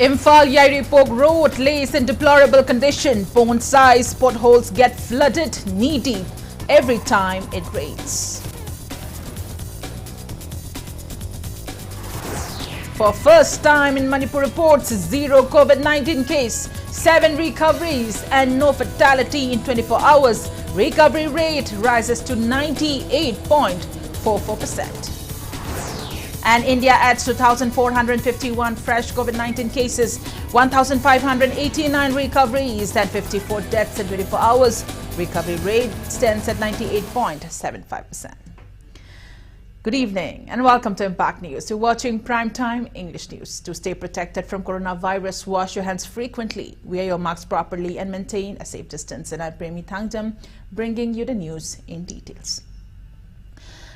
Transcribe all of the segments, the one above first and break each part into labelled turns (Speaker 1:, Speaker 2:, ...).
Speaker 1: Imphal-Yairipok Road lays in deplorable condition. Bone-sized potholes get flooded knee-deep every time it rains. For first time in Manipur reports, zero COVID-19 case, 7 recoveries and no fatality in 24 hours. Recovery rate rises to 98.44%. And India adds 2,451 fresh COVID-19 cases, 1,589 recoveries and 54 deaths in 24 hours. Recovery rate stands at 98.75%. Good evening and welcome to Impact News. You're watching Primetime English News. To stay protected from coronavirus, wash your hands frequently, wear your masks properly and maintain a safe distance. And I'm PREMI THANGJAM, bringing you the news in details.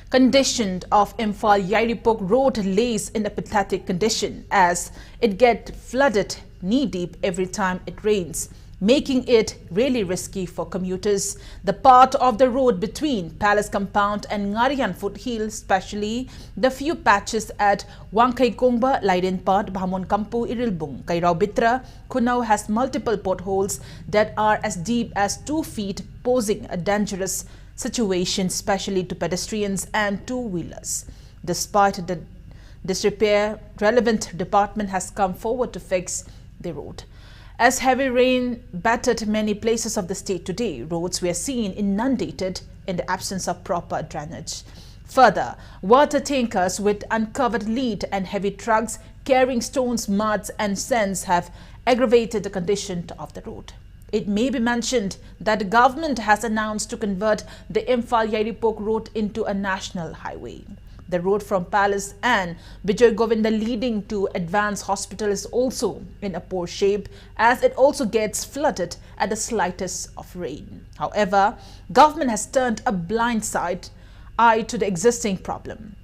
Speaker 1: Condition of Imphal-Yairipok Road lays in a pathetic condition as it gets flooded knee-deep every time it rains, making it really risky for commuters. The part of the road between Palace Compound and Ngarian Foothill, especially the few patches at Wangkai Kongba, Laidenpad, Bhamon Kampu, Irilbung, Kairao Bitra, Kunau has multiple potholes that are as deep as 2 feet, posing a dangerous situation, especially to pedestrians and two-wheelers. Despite the disrepair, relevant department has come forward to fix the road. As heavy rain battered many places of the state today, roads were seen inundated in the absence of proper drainage. Further, water tankers with uncovered lead and heavy trucks carrying stones, muds and sands have aggravated the condition of the road. It may be mentioned that the government has announced to convert the Imphal-Yairipok road into a national highway. The road from Palace and Bijoy Govinda leading to Advanced Hospital is also in a poor shape as it also gets flooded at the slightest of rain. However, government has turned a blind eye to the existing problem.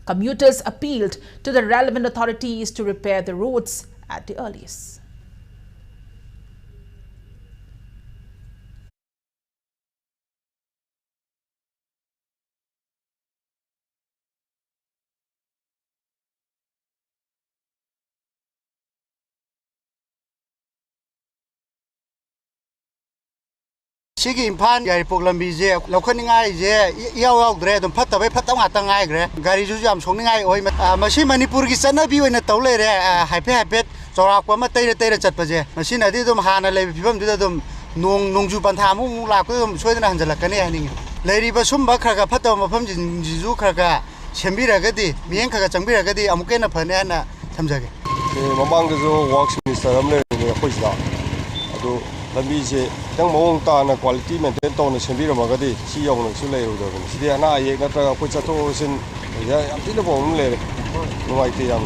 Speaker 1: Commuters appealed to the relevant authorities to repair the roads at the earliest.
Speaker 2: Sigi Imphal Yairipok lambi je lokhaningai je yaw dre dum phatta bai phatta ngata ngai gre gari ju jam songningai oi masi Manipur gi chanabi oina tawle re haipe chorak ma teira chatpa je masi na di dum hana le phibam di dum nongju pantha mu la ko dum soidana hanjalakani haning leiri ba sumba khaga phatta mafam ji ju khaga sembira gadi mieng khaga changbira gadi amukena phane na thamjage
Speaker 3: mamang de jo works minister amle ne khoisda adu lambi je tang mawong ta na quality maintain to na sembira magadi si yong na su le ro do si dia na ye na ta ko cha to sin ya am ti le bom le no mai ti yam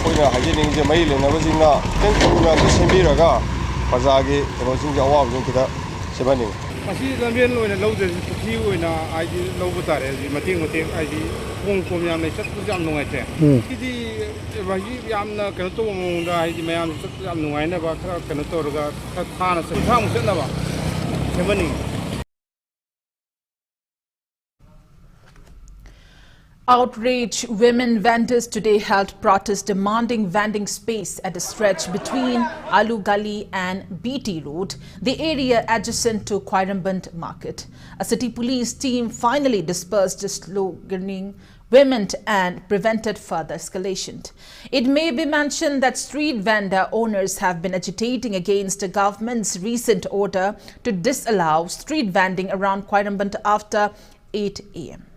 Speaker 3: ko na ha ji ning je mai le na ba jing na teng ko na sembira ga baza ge ko jing ja wa jing kita se ba ning
Speaker 4: Masih lambian lo na lo de putih lo na ai lo butar ai mating ai kong yam nei chat jam nungai te kidi bagi yam na kan to mong da ai mayam chat jam nungai na ba khara kan to ga thana se thang se na ba semani.
Speaker 1: Outraged women vendors today held protest demanding vending space at the stretch between Alu Gali and BT Road, the area adjacent to Kwairamband Market. A city police team finally dispersed the sloganing women and prevented further escalation. It may be mentioned that street vendor owners have been agitating against the government's recent order to disallow street vending around Kwairamband after 8 a.m.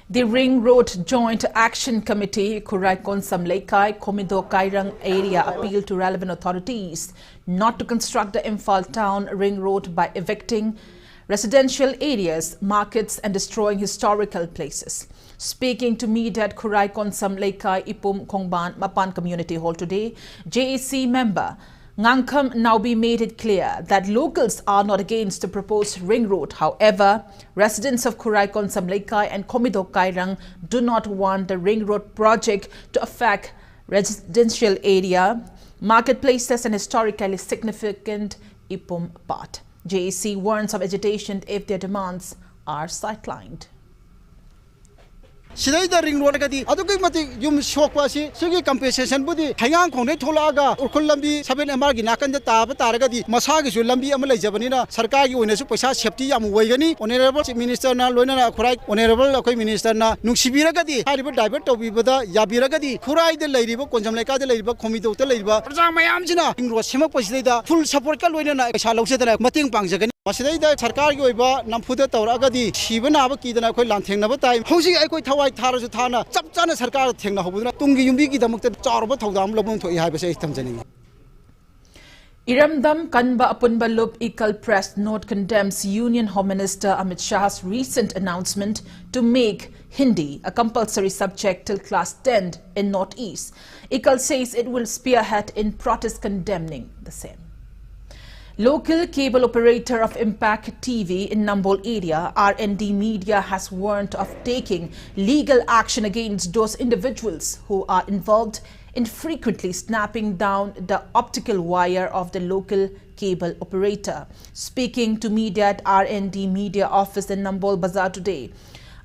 Speaker 1: The Ring Road Joint Action Committee, Kuraikon Samleikai, Komido Kairang area appealed to relevant authorities not to construct the Imphal town ring road by evicting residential areas, markets and destroying historical places. Speaking to media at Kuraikon Samleikai Ipum Kongban Mapan Community Hall today, JAC member Ngangkham Naubi made it clear that locals are not against the proposed ring road. However, residents of Kuraikon Samleikai and Komido Kairang do not want the ring road project to affect residential area marketplaces and historically significant IPUM part. JAC warns of agitation if their demands are sidelined.
Speaker 5: Sidayda ring road gadi adugi mati yum shokwa si sigi compensation budi hangang khone tholaga urkhul lambi 7MR gi nakan da tab taragadi masagi su lambi am leijabani na sarkar gi oine su paisa safety am waigani honorable chief minister na loina na khurai honorable akoi minister na nungsibira gadi hariba divert tobibada yabira gadi khurai de leiriba konjam laika de leiriba khomido te leiriba prajang mayam jina ring road semak pasidayda full support ka loina na paisa lawsedana mating pangjagani masidayda sarkar gi oiba namfuda tawragadi sibana ba kidana khoi lanthengna tai hosi ai thawai tharasu thana chap chana sarkar thengna hobuduna tungi yumbi gi damakta charba thodam lobum thoi haibase thamjani.
Speaker 1: Iramdam Kanba Apunba Lup Ikal press note condemns Union Home Minister Amit Shah's recent announcement to make Hindi a compulsory subject till class 10 in Northeast. Ikal says it will spearhead in protest condemning the same. Local cable operator of Impact TV in Nambol area, RND Media, has warned of taking legal action against those individuals who are involved in frequently snapping down the optical wire of the local cable operator. Speaking to media at RND Media office in Nambol Bazaar today,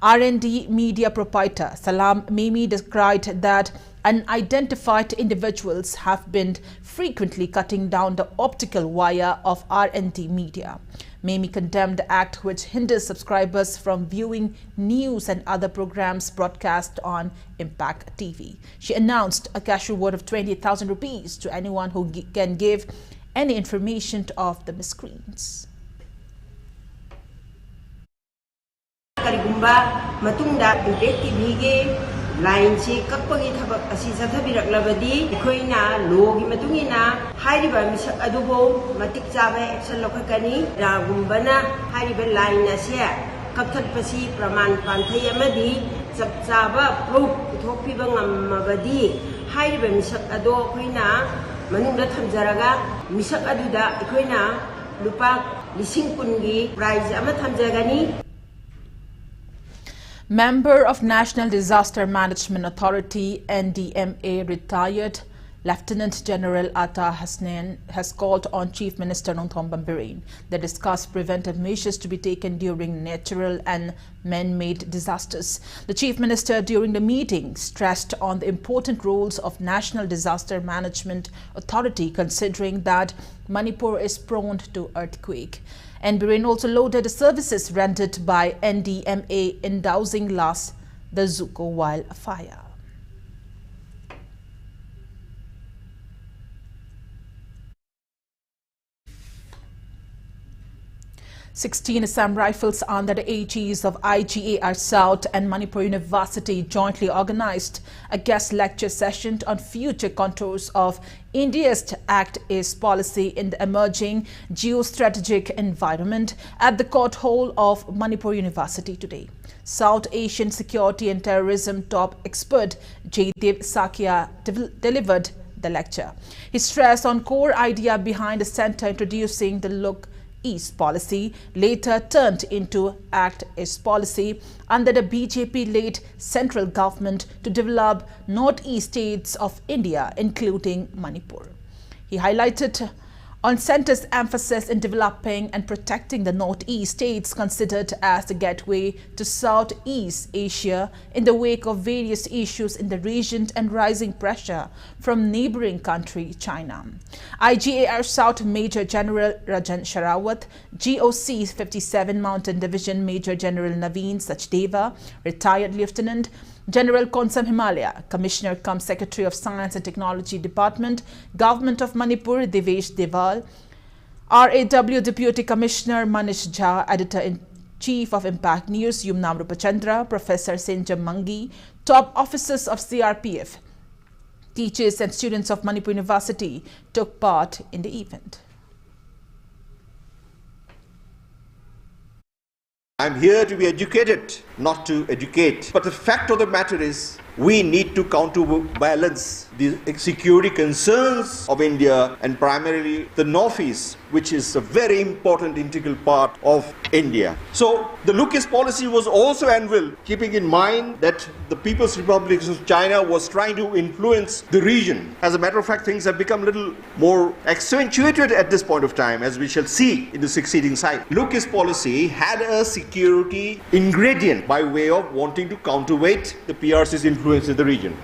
Speaker 1: RND Media proprietor Salam Mimi described that unidentified individuals have been frequently cutting down the optical wire of RND Media. Mimi condemned the act which hinders subscribers from viewing news and other programs broadcast on Impact TV. She announced a cash reward of 20,000 rupees to anyone who can give any information of the miscreants.
Speaker 6: Line si kakpagi thabak asi sathabirak ikhoina logi matungina hairiba misak adubo matik chabe action lokakani ragumbana hairiba line asia kapthatpasi praman panthai amadi chapchaba proof thokpiba ngamabadi hairiba misak ado khoina manungda thamjaraga misak aduda ikhoina lupa lising kungi prize ama thamjagani.
Speaker 1: Member of National Disaster Management Authority NDMA retired Lieutenant General Atta Hasnain has called on Chief Minister Nongthom Bambirin to discuss preventive measures to be taken during natural and man-made disasters. The Chief Minister during the meeting stressed on the important roles of National Disaster Management Authority considering that Manipur is prone to earthquake. And Bambirin also lauded the services rendered by NDMA in dousing the Zuko wildfire. 16 Assam Rifles under the aegis of IGAR South and Manipur University jointly organized a guest lecture session on future contours of India's Act East policy in the emerging geostrategic environment at the court hall of Manipur University today. South Asian security and terrorism top expert Jaidev Sakya delivered the lecture. He stressed on core idea behind the center introducing the Look East policy, later turned into Act East policy under the BJP-led central government to develop northeast states of India, including Manipur. He highlighted on centre's emphasis in developing and protecting the northeast states considered as the gateway to Southeast Asia in the wake of various issues in the region and rising pressure from neighboring country China. IGAR South Major General Rajan Sharawat, GOC 57 Mountain Division Major General Naveen Sachdeva, Retired Lieutenant General Konsam Himalaya, Commissioner cum Secretary of Science and Technology Department, Government of Manipur Devesh Deval, RAW Deputy Commissioner Manish Jha, Editor-in-Chief of Impact News Yumnam Rupachandra, Professor Thangjam Mangi, top officers of CRPF, teachers and students of Manipur University took part in the event.
Speaker 7: I'm here to be educated, not to educate. But the fact of the matter is, we need to counterbalance the security concerns of India and primarily the Northeast which is a very important integral part of India. So the Lucas policy was also unveiled, keeping in mind that the People's Republic of China was trying to influence the region. As a matter of fact, things have become a little more accentuated at this point of time, as we shall see in the succeeding slide. Lucas policy had a security ingredient by way of wanting to counterweight the PRC's influence in the region.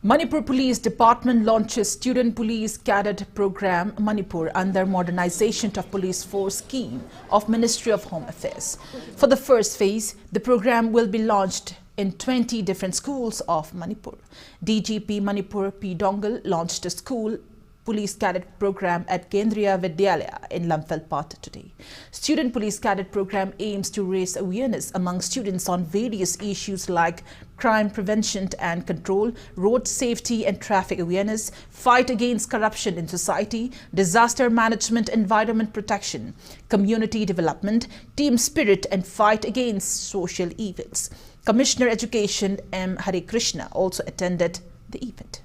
Speaker 1: Manipur Police Department launches Student Police Cadet Program Manipur under Modernization of Police Force scheme of Ministry of Home Affairs. For the first phase, the program will be launched in 20 different schools of Manipur. DGP Manipur P. Dongal launched a school police cadet program at Kendriya Vidyalaya in Lamphel today. Student Police Cadet Program aims to raise awareness among students on various issues like crime prevention and control, road safety and traffic awareness, fight against corruption in society, disaster management, environment protection, community development, team spirit and fight against social evils. Commissioner Education M. Hare Krishna also attended the event.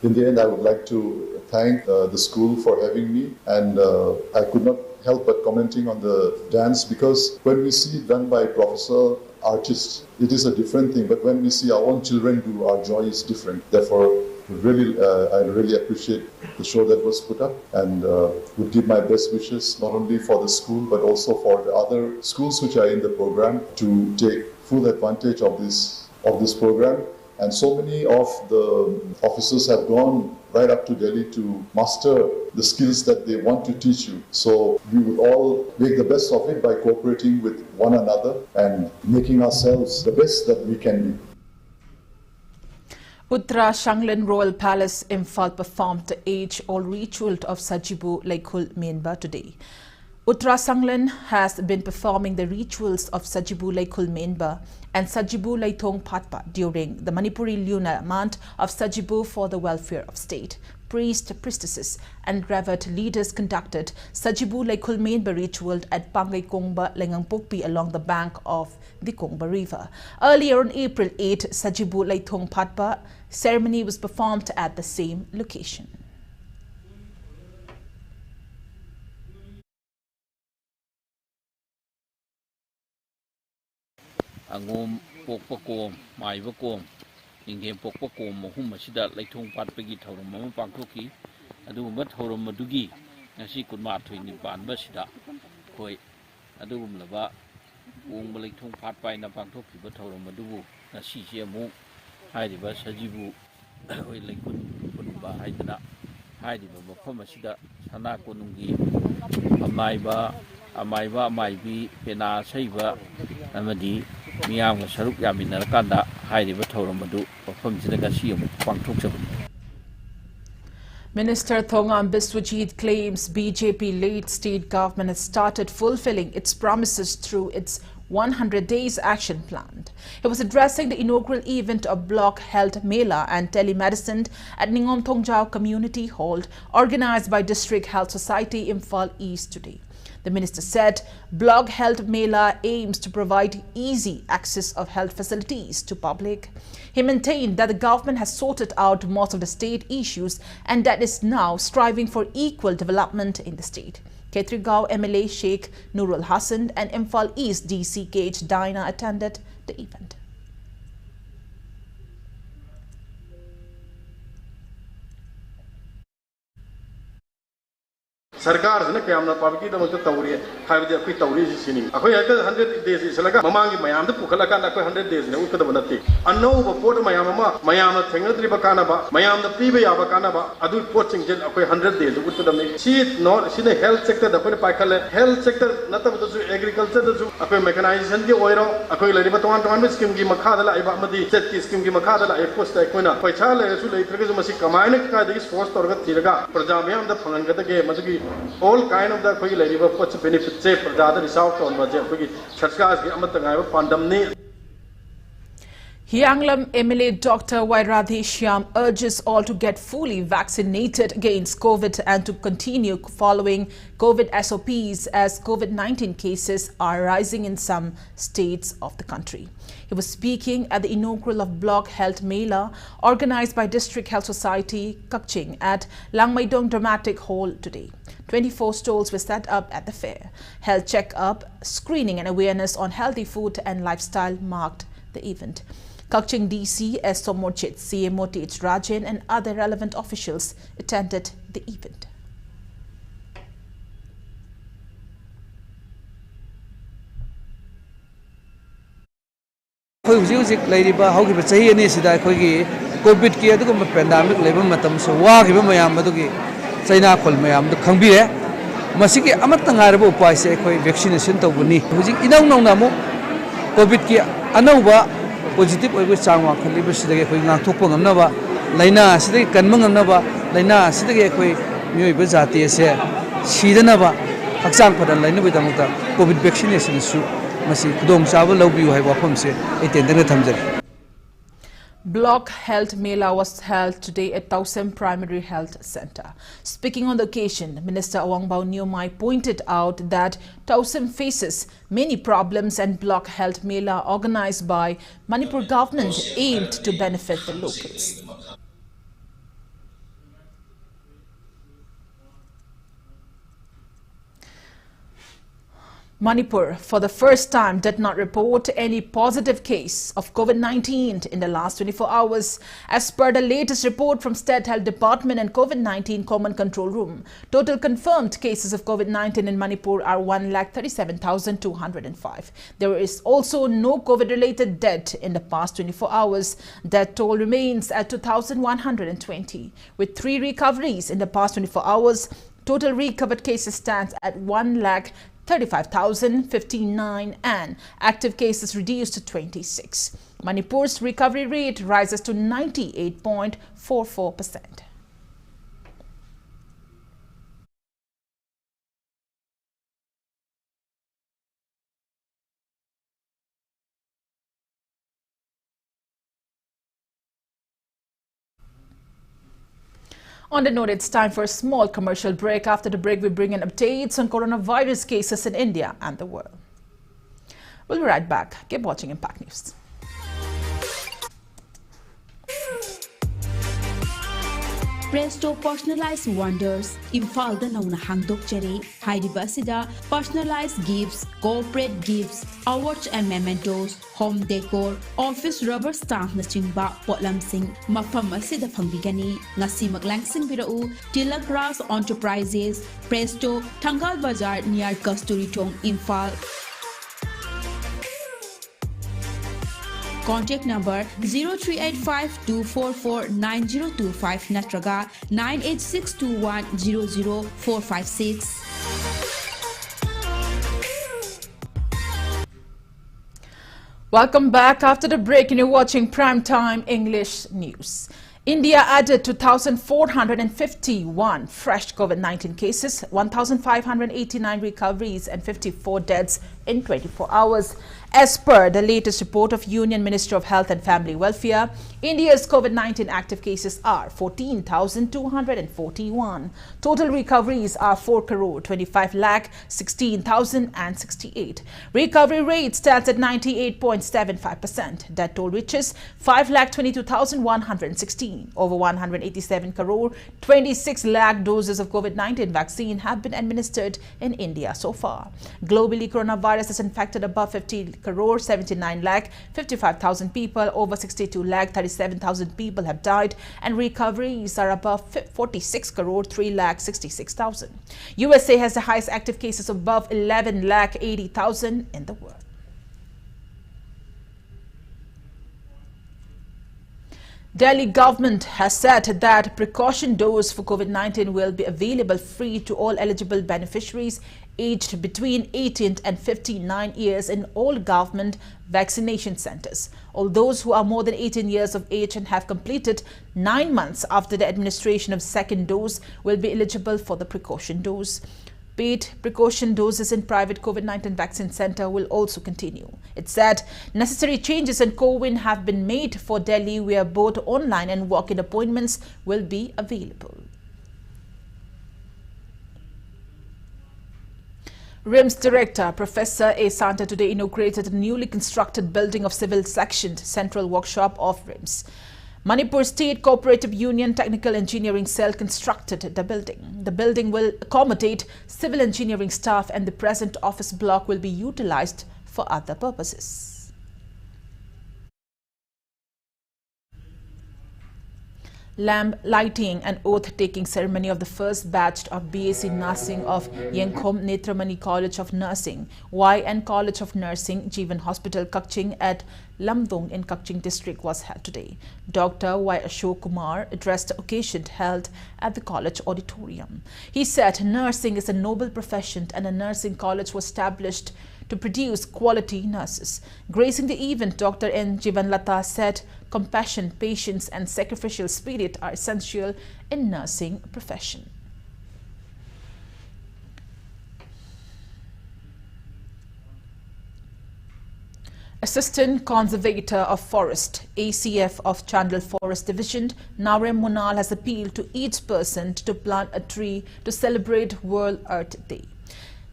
Speaker 8: In the end, I would like to thank the school for having me, and I could not help but commenting on the dance, because when we see it done by professor artists, it is a different thing, but when we see our own children do, our joy is different. Therefore, I really appreciate the show that was put up, and would give my best wishes not only for the school but also for the other schools which are in the program to take full advantage of this program. And so many of the officers have gone right up to Delhi to master the skills that they want to teach you. So we would all make the best of it by cooperating with one another and making ourselves the best that we can be.
Speaker 1: Uttara Shanglan Royal Palace Imphal performed the age-old ritual of Sajibu Laikul Menba today. Uttara Shanglan has been performing the rituals of Sajibu Laikul Menba and Sajibu Laithong Patpa during the Manipuri lunar month of Sajibu for the welfare of state. Priests, priestesses and revered leaders conducted Sajibu Laikul Menba ritual at Pangai Kongba Lengangpokpi along the bank of the Kongba River. Earlier on April 8, Sajibu Laithong Patpa ceremony was performed at the same location.
Speaker 9: Angom pokpa kom, maiba kom, ingem pokpa kom mahum masida laithong patpagi thorum mama pangthoki, adugumba thorum madugi ngasi kunma thoini banba sida khoi adugum laba ong laithong patpai na pangthoki ba thorum madubu ngasi se amu hairiba sajibu oi laikun kunba haidana hairiba mafam masida sana kunungi amaiba amaibi pena saiba amadi Minister
Speaker 1: Thongam Biswajit claims BJP-led state government has started fulfilling its promises through its 100 days action plan. He was addressing the inaugural event of Block Health Mela and Telemedicine at Ningom Thongjao Community Hall, organized by District Health Society Imphal East today. The minister said Block Health Mela aims to provide easy access of health facilities to public. He maintained that the government has sorted out most of the state issues and that is now striving for equal development in the state. Ketrigao MLA Sheikh Nurul Hassan and Imphal East DC Gage Dina attended the event.
Speaker 4: Sarkar is not public Tauria, have the Pitauris singing. I 100 days is like a Mamangi Mayam, the Pukalaka 100 days in Ukadabanati. I know Port Mayama, Mayama, Tengatri Bakanaba, Mayam, the PB Abakanaba, Adu Poaching Jen, 100 days. She not see the health sector, the Puripakala, health sector, not of the agriculture, the mechanization, the oil, a Koilibatan, Skim Gimakada, Ibamadi, Set Skim Gimakada, a post Equina, Pachala, Sulitrigazumasi, Kamanika, this forced or Tiraga, Prajamiam, the Pangata game, all kind of the Koil benefits, say, for the other is out on Baja, Sarkas, Amatangai, Pandamni.
Speaker 1: Yanglam MLA Dr. Wairadi Shyam urges all to get fully vaccinated against COVID and to continue following COVID SOPs as COVID-19 cases are rising in some states of the country. He was speaking at the inaugural of Block Health Mela organized by District Health Society, Kakching at Langmaidong Dramatic Hall today. 24 stalls were set up at the fair. Health check-up, screening and awareness on healthy food and lifestyle marked the event. Kakching DC S. Somorchit, CMO T.H. Rajan and other relevant officials attended the event.
Speaker 10: COVID ki adugum pandemic level matam so wa gi mayam adugi China khol mayam du khangbire masiki amatang arbo upai se khoi vaccination tawbuni hujik inau nau namo COVID ki anauba positive oigo changwa khali bisidage khoi ngang thokpo ngamnaba laina sidage kanmang ngamnaba laina sidage khoi myoi ba jati se sidanaba hakchang padan laina bidamukta COVID vaccination su masi khudong chawa lawbiu hai wafam se etendana thamjari.
Speaker 1: Block Health Mela was held today at THANGJAM Primary Health Center. Speaking on the occasion, Minister Awangbao Nyomai pointed out that THANGJAM faces many problems and Block Health Mela organized by Manipur government aimed to benefit the locals. Manipur, for the first time, did not report any positive case of COVID-19 in the last 24 hours. As per the latest report from State Health Department and COVID-19 Common Control Room, total confirmed cases of COVID-19 in Manipur are 1,37,205. There is also no COVID-related death in the past 24 hours. Death toll remains at 2,120. With 3 recoveries in the past 24 hours, total recovered cases stands at 1,35,059 and active cases reduced to 26. Manipur's recovery rate rises to 98.44%. On the note, it's time for a small commercial break. After the break, we bring in updates on coronavirus cases in India and the world. We'll be right back. Keep watching Impact News.
Speaker 11: Presto Personalized Wonders, Imphal da nauna hangdok chari, Hairiba sida, personalized gifts, corporate gifts, awards and mementos, home decor, office rubber stamp na chingba, potlam sing, mafam asida pangbigani, ngasi maglangsing birau, Tila Grass Enterprises, Presto, Tangal Bazaar near Kasturi Tong, Imphal. Contact number 0385-244-9025 natraga 98621-00456.
Speaker 1: Welcome back after the break and you're watching Primetime English News. India added 2,451 fresh COVID-19 cases, 1,589 recoveries and 54 deaths in 24 hours. As per the latest report of Union Ministry of Health and Family Welfare, India's COVID-19 active cases are 14,241. Total recoveries are 4,25,16,068. Recovery rate stands at 98.75%. Death toll reaches 5,22,116. Over 187 crore, 26 lakh doses of COVID-19 vaccine have been administered in India so far. Globally, coronavirus has infected above 50 crore, 79 lakh 55,000 people. Over 62 lakh 37,000 people have died, and recoveries are above 46 crore, 3 lakh 66,000. USA has the highest active cases above 11 lakh 80,000 in the world. Delhi government has said that precaution dose for COVID-19 will be available free to all eligible beneficiaries aged between 18 and 59 years in all government vaccination centers. All those who are more than 18 years of age and have completed 9 months after the administration of second dose will be eligible for the precaution dose. Paid precaution doses in private COVID-19 vaccine center will also continue. It said necessary changes in COVID have been made for Delhi, where both online and walk-in appointments will be available. RIMS Director Professor A. Santa today inaugurated a newly constructed building of Civil Section Central Workshop of RIMS. Manipur State Cooperative Union Technical Engineering Cell constructed the building. The building will accommodate civil engineering staff, and the present office block will be utilized for other purposes. Lamp lighting and oath-taking ceremony of the first batch of BAc Nursing of Yengkhom Netramani College of Nursing, YN College of Nursing, Jeevan Hospital, Kakching at Lamdong in Kakching district was held today. Dr. Y. Ashok Kumar addressed the occasion held at the college auditorium. He said nursing is a noble profession and a nursing college was established to produce quality nurses. Gracing the event, Dr. N. Jivanlata said compassion, patience and sacrificial spirit are essential in nursing profession. Assistant Conservator of Forest, ACF of Chandal Forest Division, Narem Munal has appealed to each person to plant a tree to celebrate World Earth Day.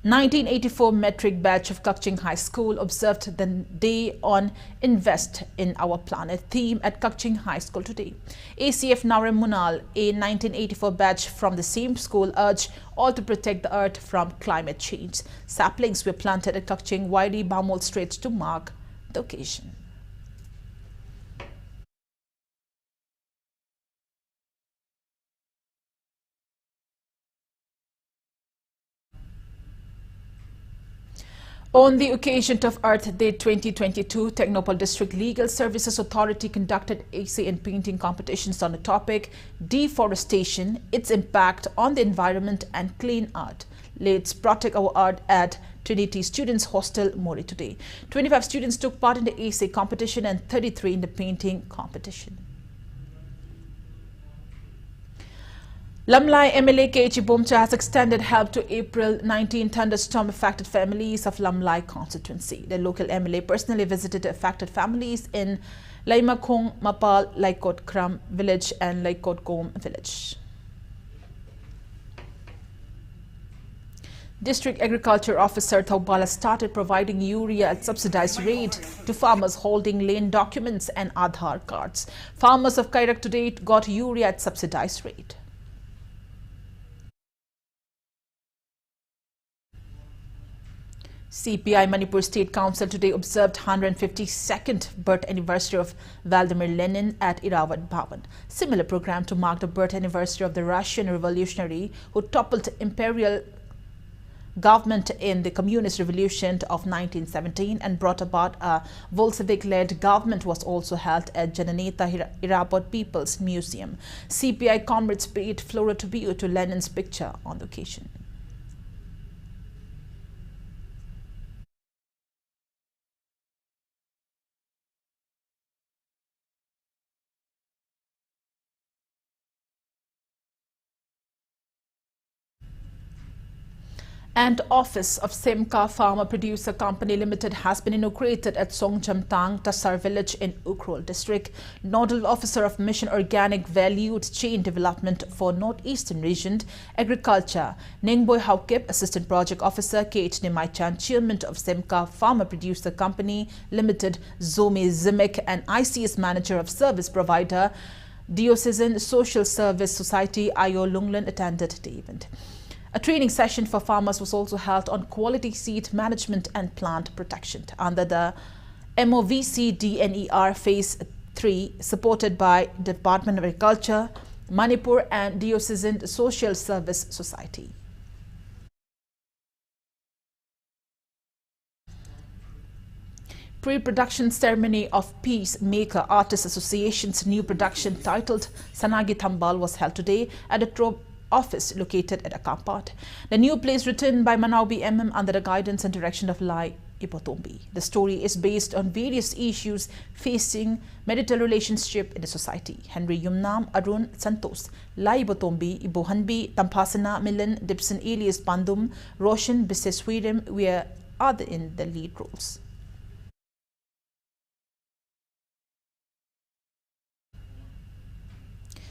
Speaker 1: 1984 metric batch of Kakching High School observed the day on Invest in Our Planet theme at Kakching High School today. ACF Narem Munal, a 1984 batch from the same school, urged all to protect the earth from climate change. Saplings were planted at Kakching Wairi Bamol Straits to mark the occasion. On the occasion of Earth Day 2022, Technopal District Legal Services Authority conducted essay and painting competitions on the topic Deforestation, its impact on the environment and clean art. Let's protect our art at Trinity Students Hostel, Mori today. 25 students took part in the essay competition and 33 in the painting competition. Lamlai MLA K.H. Bomcha has extended help to April 19 thunderstorm-affected families of Lamlai constituency. The local MLA personally visited the affected families in Laimakong, Mapal, Laikot Kram village and Laikot Gom village. District Agriculture Officer Thaubala started providing urea at subsidized rate to farmers holding land documents and Aadhaar cards. Farmers of Kairak today got urea at subsidized rate. CPI Manipur State Council today observed 152nd birth anniversary of Vladimir Lenin at Irawat Bhavan. Similar program to mark the birth anniversary of the Russian revolutionary who toppled imperial government in the Communist Revolution of 1917 and brought about a Bolshevik-led government was also held at Jananeta Irawat People's Museum. CPI comrades paid flora tribute to Lenin's picture on the occasion. And Office of Semka Farmer Producer Company Limited has been inaugurated at Songjamtang, Tasar village in Ukhrul district. Nodal Officer of Mission Organic Valued Chain Development for Northeastern Region Agriculture, Nengboy Haukip, Assistant Project Officer, K.H. Nimaichan, Chairman of Semka Farmer Producer Company Limited, Zome Zimek, and ICS Manager of Service Provider, Diocesan Social Service Society, Ayo Lunglan attended the event. A training session for farmers was also held on quality seed management and plant protection under the MOVC DNER Phase 3, supported by Department of Agriculture, Manipur and Diocesan Social Service Society. Pre-production ceremony of Peacemaker Artists Association's new production titled Sanagi Thambal was held today at the office located at Akampat. The new play is written by Manaubi MM under the guidance and direction of Lai Ipotombi. The story is based on various issues facing marital relationship in the society. Henry Yumnam, Arun Santos, Lai Ipotombi, Ibohanbi, Tampasana, Milan, Dipson Elias Pandum, Roshan Biseswirim were other in the lead roles.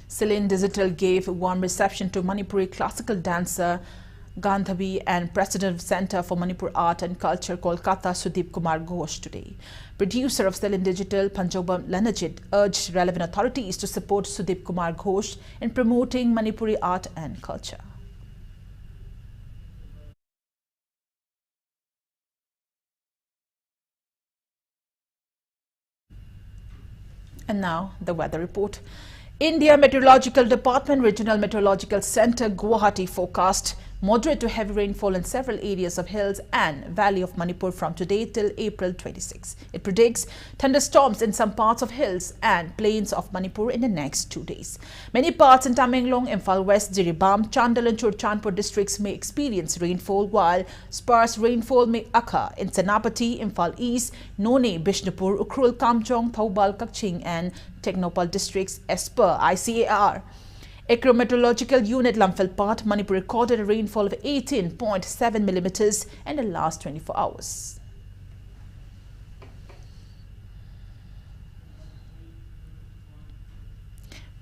Speaker 1: Celine Digital gave a warm reception to Manipuri classical dancer Gandhavi and President of Center for Manipur Art and Culture, Kolkata, Sudeep Kumar Ghosh today. Producer of Celine Digital, Panjobam Lanajit, urged relevant authorities to support Sudeep Kumar Ghosh in promoting Manipuri art and culture. And now, the weather report. India Meteorological Department Regional Meteorological Center Guwahati forecast moderate to heavy rainfall in several areas of hills and valley of Manipur from today till April 26. It predicts thunderstorms in some parts of hills and plains of Manipur in the next 2 days. Many parts in Tamenglong, Imphal West, Jiribam, Chandal and Churchandpur districts may experience rainfall, while sparse rainfall may occur in Senapati, Imphal East, None, Bishnupur, Ukhrul, Kamjong, Thoubal, Kakching and Technopal districts as per ICAR. Meteorological Unit Lamphilpat, Manipur recorded a rainfall of 18.7 millimeters in the last 24 hours.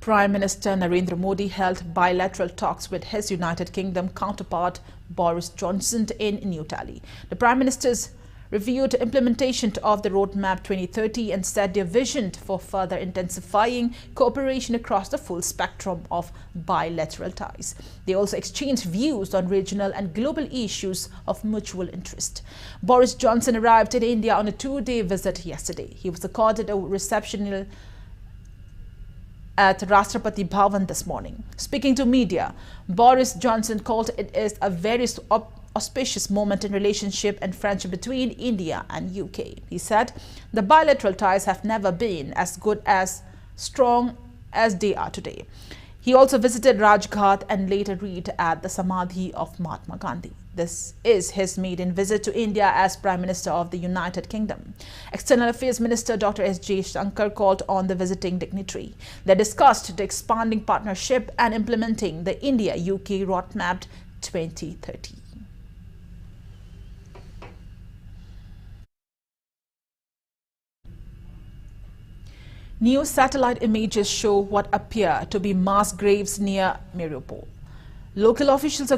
Speaker 1: Prime Minister Narendra Modi held bilateral talks with his United Kingdom counterpart Boris Johnson in New Delhi. The Prime Minister's reviewed implementation of the Roadmap 2030 and set their vision for further intensifying cooperation across the full spectrum of bilateral ties. They also exchanged views on regional and global issues of mutual interest. Boris Johnson arrived in India on a 2-day visit yesterday. He was accorded a reception at Rashtrapati Bhavan this morning. Speaking to media, Boris Johnson called it as a very auspicious moment in relationship and friendship between India and UK. He said the bilateral ties have never been as good as strong as they are today. He also visited Rajghat and later read at the Samadhi of Mahatma Gandhi. This is his maiden visit to India as Prime Minister of the United Kingdom. External Affairs Minister Dr. S.J. Shankar called on the visiting dignitary. They discussed the expanding partnership and implementing the India-UK Roadmap 2030. New satellite images show what appear to be mass graves near Mariupol. Local officials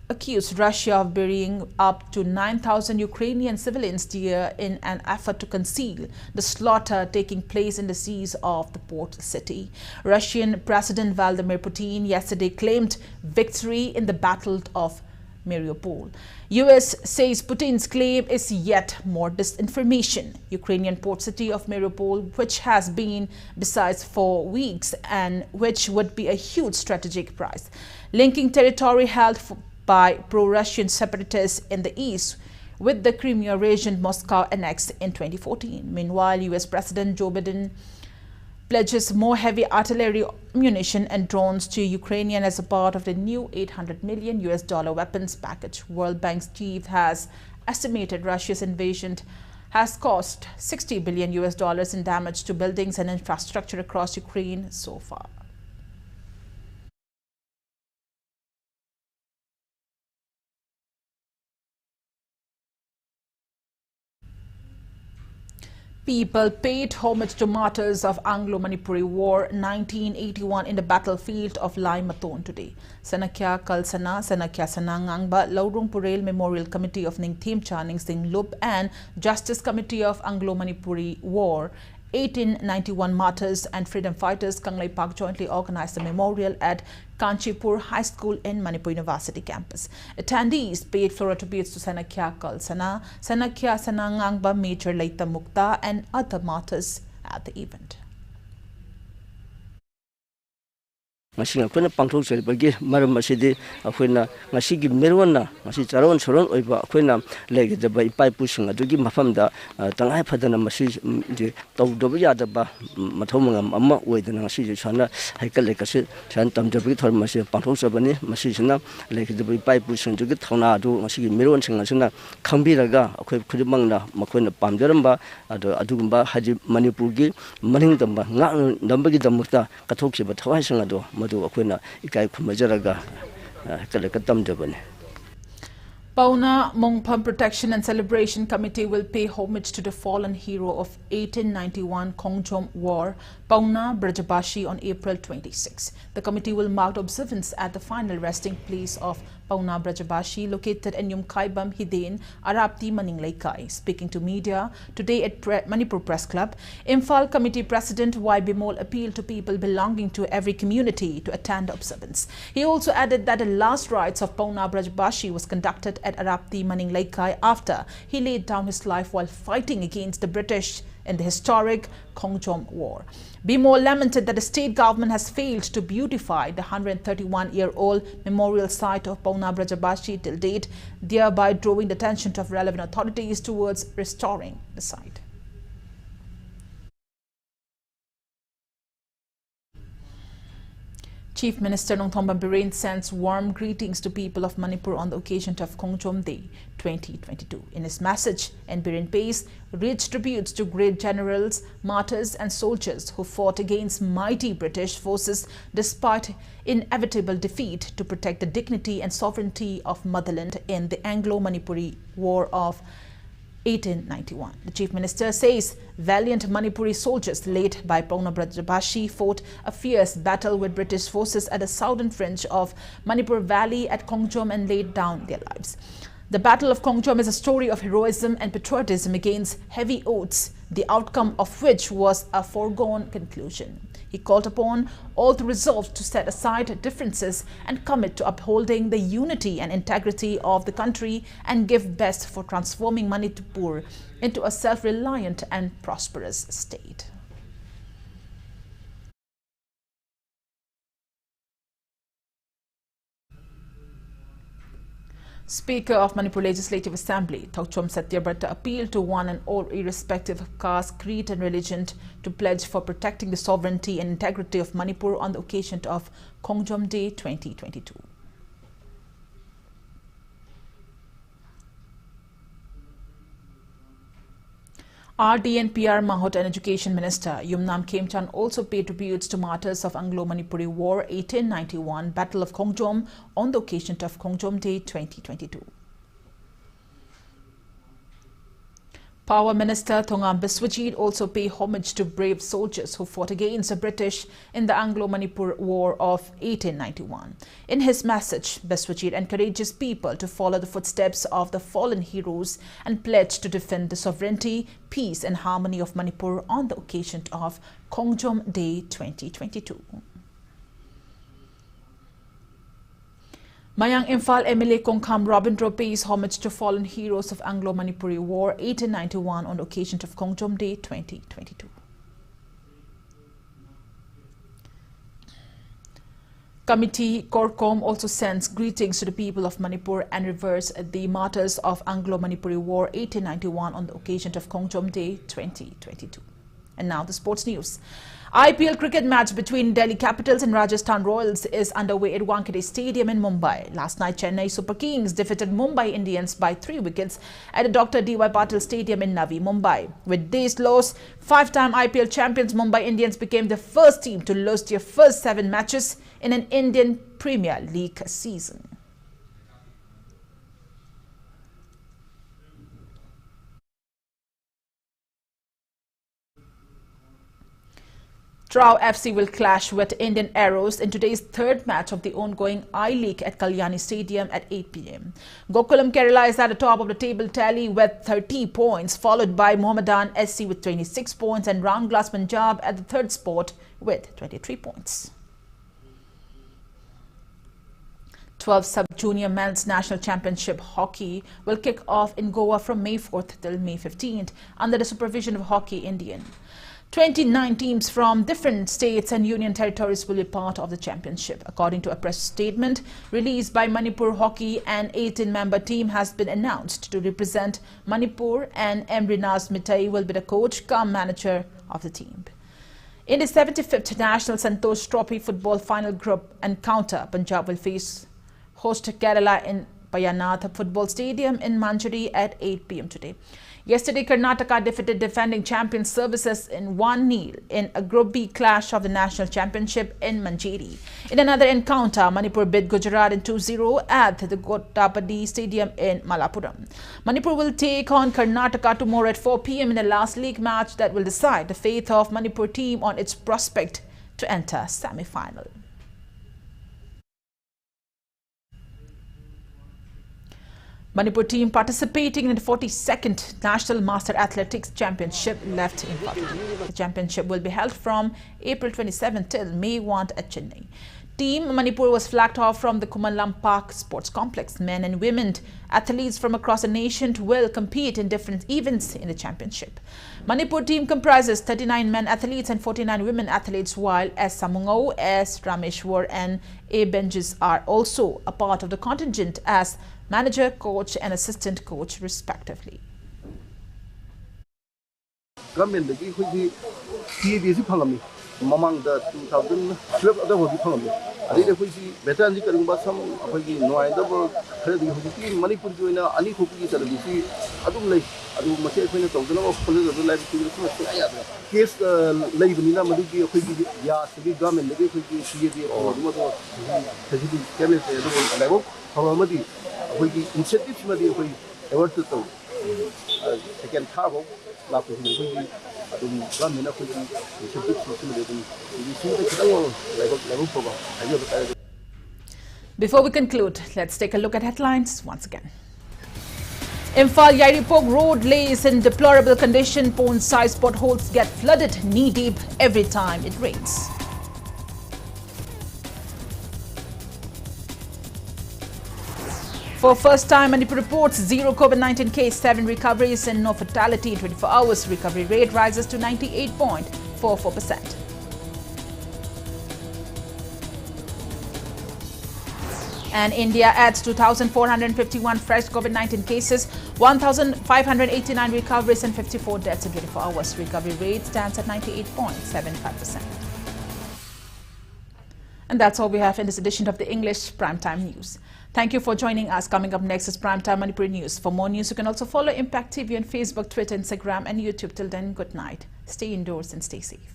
Speaker 1: accused Russia of burying up to 9,000 Ukrainian civilians there in an effort to conceal the slaughter taking place in the seas of the port city. Russian President Vladimir Putin yesterday claimed victory in the Battle of Mariupol. US says Putin's claim is yet more disinformation. Ukrainian port city of Mariupol, which has been besieged for weeks and which would be a huge strategic prize, linking territory held by pro-Russian separatists in the east with the Crimea region Moscow annexed in 2014. Meanwhile, US President Joe Biden pledges more heavy artillery ammunition and drones to Ukraine as a part of the new $800 million weapons package. World Bank's chief has estimated Russia's invasion has cost $60 billion in damage to buildings and infrastructure across Ukraine so far. People paid homage to martyrs of Anglo-Manipuri War 1981 in the battlefield of Lai Maton today. Sanakya Kalsana, Sanakya Sanangangba, Laurung Purel Memorial Committee of Ningthim Channing Singh Lup and Justice Committee of Anglo-Manipuri War 1891 Martyrs and Freedom Fighters Kanglai Park jointly organized a memorial at Kanchipur High School in Manipur University campus. Attendees paid floral tributes to Sanakya Kalsana, Sanakya Sanangangba, Major Laita Mukta and other martyrs at the event.
Speaker 12: ngasi ngakuna pangthok seribagi maram masidi akhuna ngasi gi merwana ngasi charon soron oiba akhuna legedaba ipai pusing adugi mafamda tangai phadana masi je tawdoba yadaba mathomangam amma oidana ngasi sana haikal lekase san tamjabagi thormasi pangthok sabani masi sina legedaba ipai pusing jugi thona adu ngasi gi meron singasina khangbiraga akhoi khudimangna makhona pamjaramba adugumba haji manipurgi maningdamba nga dambagi damukta kathoksiba thawai ado madu akhona ikai khumajaraga kalaka tamjabani.
Speaker 1: Pauna Mongpham Protection and Celebration Committee will pay homage to the fallen hero of 1891 THANGJAM War, Pauna Brajabashi, on April 26. The committee will mark observance at the final resting place of Pauna Brajabashi, located in Yumkaibam Hiden, Arapti Maninglaikai. Speaking to media today at Manipur Press Club, Imphal Committee President Y. Bimol appealed to people belonging to every community to attend the observance. He also added that the last rites of Pauna Brajabashi was conducted at Arapti Maninglaikai after he laid down his life while fighting against the British in the historic THANGJAM War. Bimol lamented that the state government has failed to beautify the 131-year-old memorial site of Pauna Brajabashi till date, thereby drawing the attention of relevant authorities towards restoring the site. Chief Minister Nongthombam Biren sends warm greetings to people of Manipur on the occasion of THANGJAM Day 2022. In his message, Biren pays rich tributes to great generals, martyrs and soldiers who fought against mighty British forces despite inevitable defeat to protect the dignity and sovereignty of motherland in the Anglo-Manipuri War of 1891. The Chief Minister says valiant Manipuri soldiers led by Pauna Brajabashi fought a fierce battle with British forces at the southern fringe of Manipur Valley at THANGJAM and laid down their lives. The Battle of THANGJAM is a story of heroism and patriotism against heavy odds, the outcome of which was a foregone conclusion. He called upon all to resolve to set aside differences and commit to upholding the unity and integrity of the country and give best for transforming Manipur into a self-reliant and prosperous state. Speaker of Manipur Legislative Assembly, Thokchom Satyabrata, appealed to one and all, irrespective of caste, creed and religion, to pledge for protecting the sovereignty and integrity of Manipur on the occasion of THANGJAM Day 2022. RD and PR Mahot and Education Minister Yumnam Khemchan also paid tributes to martyrs of Anglo-Manipuri War 1891 Battle of THANGJAM on the occasion of THANGJAM Day 2022. Power Minister Thongam Biswajit also paid homage to brave soldiers who fought against the British in the Anglo-Manipur War of 1891. In his message, Biswajit encourages people to follow the footsteps of the fallen heroes and pledge to defend the sovereignty, peace and harmony of Manipur on the occasion of THANGJAM Day 2022. Mayang Imphal MLA Kongkham Robindro pays homage to fallen heroes of Anglo-Manipuri War 1891 on the occasion of THANGJAM Day 2022. Committee Korkom also sends greetings to the people of Manipur and reveres the martyrs of Anglo-Manipuri War 1891 on the occasion of THANGJAM Day 2022. And now the sports news. IPL cricket match between Delhi Capitals and Rajasthan Royals is underway at Wankhede Stadium in Mumbai. Last night, Chennai Super Kings defeated Mumbai Indians by 3 wickets at the Dr. D.Y. Patil Stadium in Navi Mumbai. With this loss, 5-time IPL champions Mumbai Indians became the first team to lose their first 7 matches in an Indian Premier League season. Trau FC will clash with Indian Arrows in today's third match of the ongoing I-League at Kalyani Stadium at 8 p.m. Gokulam Kerala is at the top of the table tally with 30 points, followed by Mohammedan SC with 26 points and Round Glass Punjab at the third spot with 23 points. 12th Sub-Junior Men's National Championship Hockey will kick off in Goa from May 4th till May 15th under the supervision of Hockey Indian. 29 teams from different states and union territories will be part of the championship. According to a press statement released by Manipur Hockey, an 18-member team has been announced to represent Manipur, and Emrinaz Mitai will be the coach cum manager of the team. In the 75th National Santosh Trophy football final group encounter, Punjab will face host Kerala in Payanath Football Stadium in Manjari at 8 p.m. today. Yesterday, Karnataka defeated defending champion Services in 1-0 in a Group B clash of the National Championship in Manjari. In another encounter, Manipur beat Gujarat in 2-0 at the Gotapadi Stadium in Malappuram. Manipur will take on Karnataka tomorrow at 4 p.m. in the last league match that will decide the fate of Manipur team on its prospect to enter semi-final. Manipur team participating in the 42nd National Master Athletics Championship left in Kolkata. The championship will be held from April 27 till May 1 at Chennai. Team Manipur was flagged off from the Kumalam Park Sports Complex. Men and women athletes from across the nation will compete in different events in the championship. Manipur team comprises 39 men athletes and 49 women athletes, while S. Samungao, S. Rameshwar and A. Benjis are also a part of the contingent as manager, coach and assistant coach respectively.
Speaker 13: Mamang the 2012 other will be from I did a veteran some no double credit Manipur doing any cookies at the DC. I don't like I do much of political life to case Lavinina Maduki, Yas, the government, the CA or the cabinet level, Hamadi, incentives, Madi, ever to tell. Second cargo,
Speaker 1: Before we conclude, let's take a look at headlines once again. Imphal Yairipog Road lays in deplorable condition. Pond-sized potholes get flooded knee-deep every time it rains. For first time, Manipur reports 0 COVID-19 case, 7 recoveries and no fatality in 24 hours. Recovery rate rises to 98.44%. And India adds 2,451 fresh COVID-19 cases, 1,589 recoveries and 54 deaths in 24 hours. Recovery rate stands at 98.75%. And that's all we have in this edition of the English Primetime News. Thank you for joining us. Coming up next is Primetime Manipuri News. For more news, you can also follow Impact TV on Facebook, Twitter, Instagram and YouTube. Till then, good night. Stay indoors and stay safe.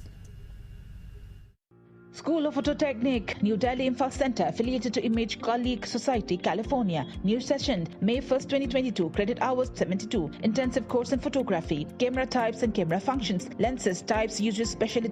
Speaker 1: School of Phototechnic, New Delhi Imphal Center, affiliated to Image Colleague Society, California. New session, May 1st, 2022. Credit hours 72. Intensive course in photography, camera types and camera functions, lenses, types, uses, specialty.